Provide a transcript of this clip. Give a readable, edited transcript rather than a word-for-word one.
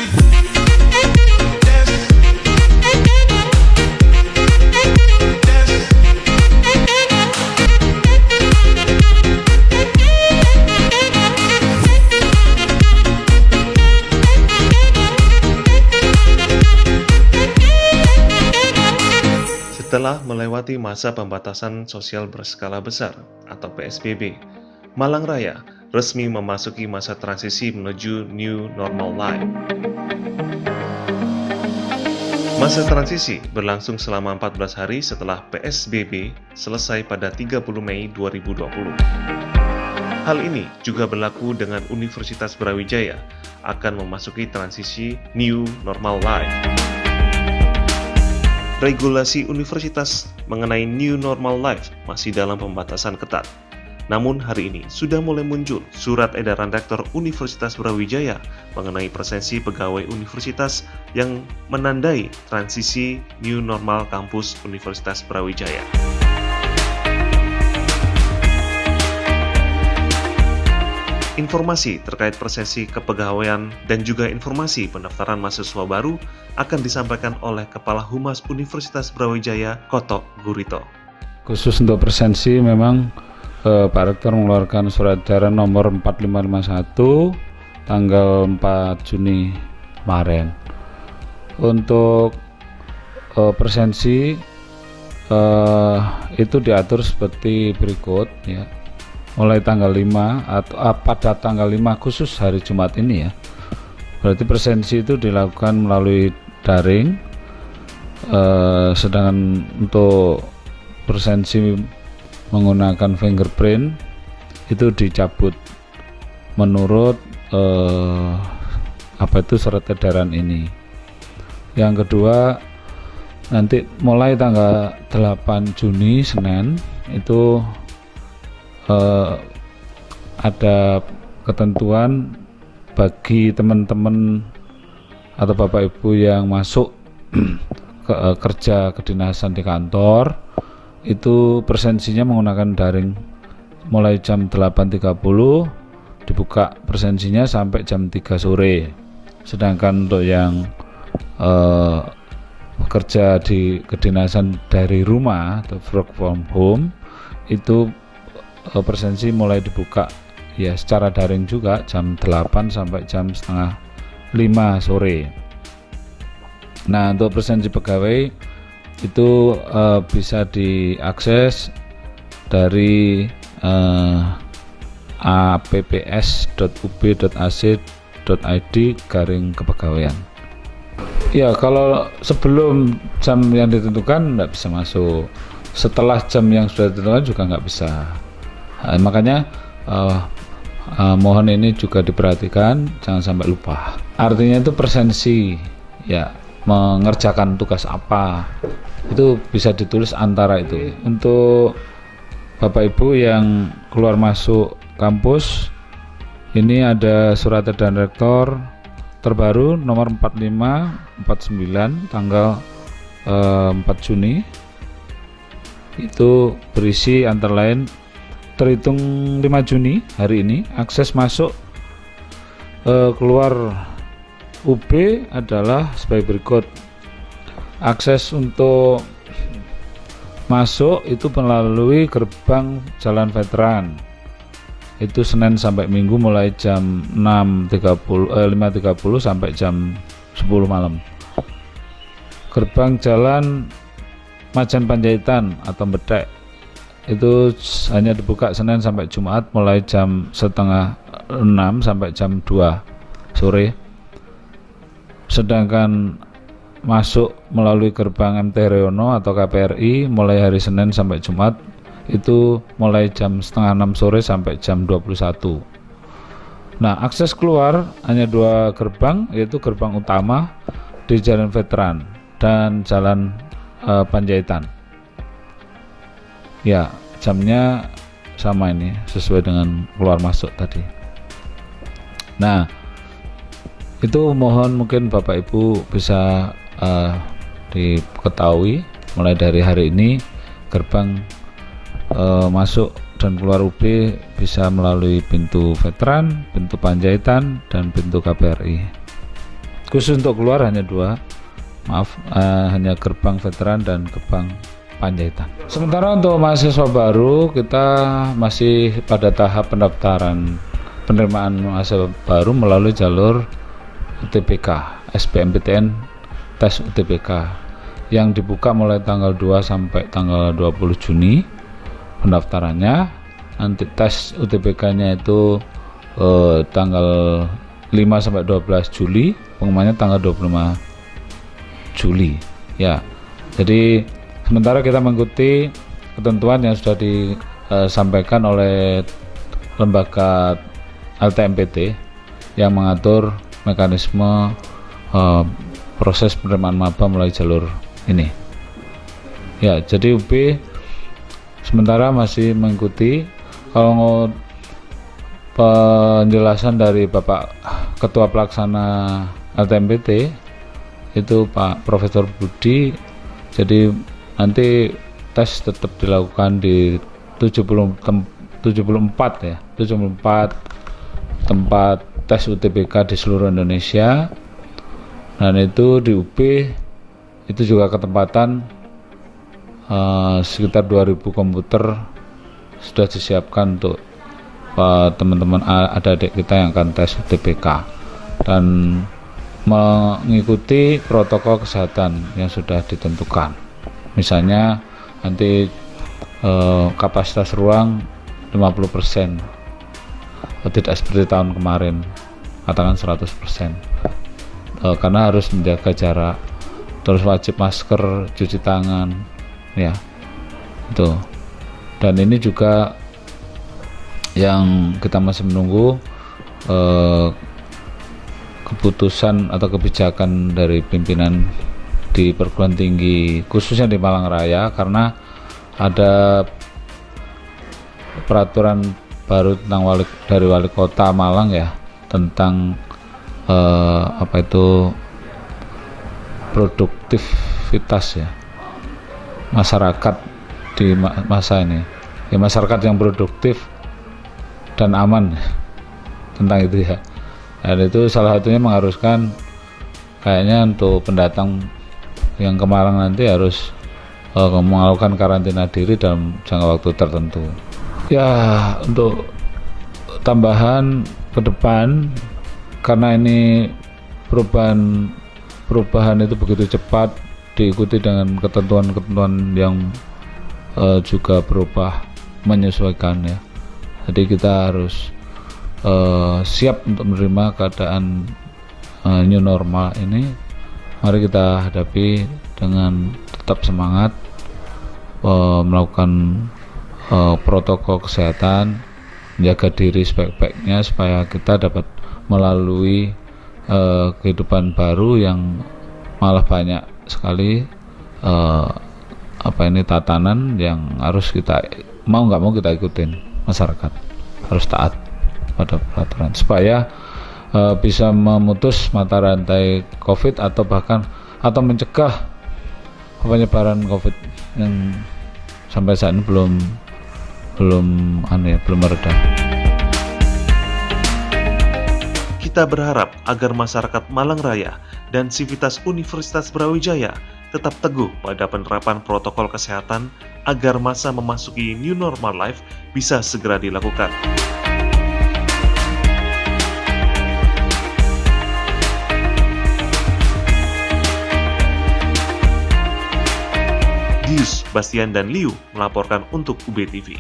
Setelah melewati masa pembatasan sosial berskala besar atau PSBB, Malang Raya resmi memasuki masa transisi menuju New Normal Life. Masa transisi berlangsung selama 14 hari setelah PSBB selesai pada 30 Mei 2020. Hal ini juga berlaku dengan Universitas Brawijaya akan memasuki transisi New Normal Life. Regulasi universitas mengenai New Normal Life masih dalam pembatasan ketat. Namun hari ini sudah mulai muncul surat edaran Rektor Universitas Brawijaya mengenai presensi pegawai universitas yang menandai transisi New Normal kampus Universitas Brawijaya. Informasi terkait presensi kepegawaian dan juga informasi pendaftaran mahasiswa baru akan disampaikan oleh Kepala Humas Universitas Brawijaya, Koto Gurito. Khusus untuk presensi memang Pak Rektor mengeluarkan surat edaran nomor 4551 tanggal 4 Juni kemarin. Untuk presensi itu diatur seperti berikut ya. Mulai tanggal 5 atau pada tanggal 5 khusus hari Jumat ini ya. Berarti presensi itu dilakukan melalui daring. Sedangkan untuk presensi menggunakan fingerprint itu dicabut menurut surat edaran ini. Yang kedua, nanti mulai tanggal 8 Juni Senin itu ada ketentuan bagi teman-teman atau Bapak Ibu yang masuk kerja kedinasan di kantor, itu presensinya menggunakan daring mulai jam 8.30 dibuka presensinya sampai jam 3 sore. Sedangkan untuk yang bekerja di kedinasan dari rumah atau work from home itu presensi mulai dibuka ya secara daring juga jam 8 sampai jam setengah 5 sore. Nah, untuk presensi pegawai itu bisa diakses dari apps.ub.ac.id/kepegawaian. Ya, kalau sebelum jam yang ditentukan nggak bisa masuk, setelah jam yang sudah ditentukan juga nggak bisa. Makanya mohon ini juga diperhatikan, jangan sampai lupa. Artinya itu presensi ya, mengerjakan tugas apa itu bisa ditulis antara itu. Untuk Bapak Ibu yang keluar masuk kampus, ini ada surat edaran rektor terbaru nomor 4549 tanggal 4 Juni. Itu berisi antara lain terhitung 5 Juni hari ini akses masuk keluar UB adalah sebagai berikut. Akses untuk masuk itu melalui gerbang Jalan Veteran. Itu Senin sampai Minggu mulai jam 5.30 sampai jam 10 malam. Gerbang Jalan Majan Panjaitan atau Bedek itu hanya dibuka Senin sampai Jumat mulai jam 5:30 sampai jam 2 sore. Sedangkan masuk melalui gerbang MT Haryono atau KPRI mulai hari Senin sampai Jumat itu mulai jam 5:30 sore sampai jam 21. Nah, akses keluar hanya 2 gerbang, yaitu gerbang utama di Jalan Veteran dan Jalan Panjaitan. Ya, jamnya sama ini sesuai dengan keluar masuk tadi. Nah, itu mohon mungkin Bapak Ibu bisa diketahui mulai dari hari ini gerbang masuk dan keluar UB bisa melalui pintu Veteran, pintu Panjaitan, dan pintu KPRI. Khusus untuk keluar hanya dua, hanya gerbang veteran dan gerbang Panjaitan. Sementara untuk mahasiswa baru, kita masih pada tahap pendaftaran penerimaan mahasiswa baru melalui jalur UTBK, SBMPTN tes UTBK yang dibuka mulai tanggal 2 sampai tanggal 20 Juni pendaftarannya. Nanti tes UTBK-nya itu tanggal 5 sampai 12 Juli, pengumumannya tanggal 25 Juli ya. Jadi sementara kita mengikuti ketentuan yang sudah disampaikan oleh lembaga LTMPT yang mengatur mekanisme proses penerimaan maba melalui jalur ini ya. Jadi UB sementara masih mengikuti. Kalau penjelasan dari Bapak Ketua Pelaksana LTMPT itu Pak Profesor Budi, jadi nanti tes tetap dilakukan di 74 tempat tes UTBK di seluruh Indonesia, dan itu di UB itu juga ketempatan sekitar 2000 komputer sudah disiapkan untuk teman-teman adik-adik kita yang akan tes UTBK dan mengikuti protokol kesehatan yang sudah ditentukan. Misalnya nanti kapasitas ruang 50%, tidak seperti tahun kemarin katakan 100%, karena harus menjaga jarak, terus wajib masker, cuci tangan ya itu. Dan ini juga yang kita masih menunggu keputusan atau kebijakan dari pimpinan di perguruan tinggi khususnya di Malang Raya, karena ada peraturan baru tentang dari wali kota Malang ya, tentang produktivitas ya masyarakat di masa ini ya, masyarakat yang produktif dan aman tentang itu ya. Dan itu salah satunya mengharuskan kayaknya untuk pendatang yang ke Malang nanti harus melakukan karantina diri dalam jangka waktu tertentu. Ya, untuk tambahan ke depan, karena ini perubahan itu begitu cepat, diikuti dengan ketentuan-ketentuan yang juga berubah menyesuaikan ya. Jadi kita harus siap untuk menerima keadaan new normal ini. Mari kita hadapi dengan tetap semangat, melakukan protokol kesehatan, menjaga diri sebaik-baiknya supaya kita dapat melalui kehidupan baru yang malah banyak sekali tatanan yang harus kita mau nggak mau kita ikutin. Masyarakat harus taat pada peraturan supaya bisa memutus mata rantai COVID atau mencegah penyebaran COVID yang sampai saat ini belum mereda. Kita berharap agar masyarakat Malang Raya dan Sivitas Universitas Brawijaya tetap teguh pada penerapan protokol kesehatan agar masa memasuki new normal life bisa segera dilakukan. Dius, Bastian, dan Liu melaporkan untuk UB TV.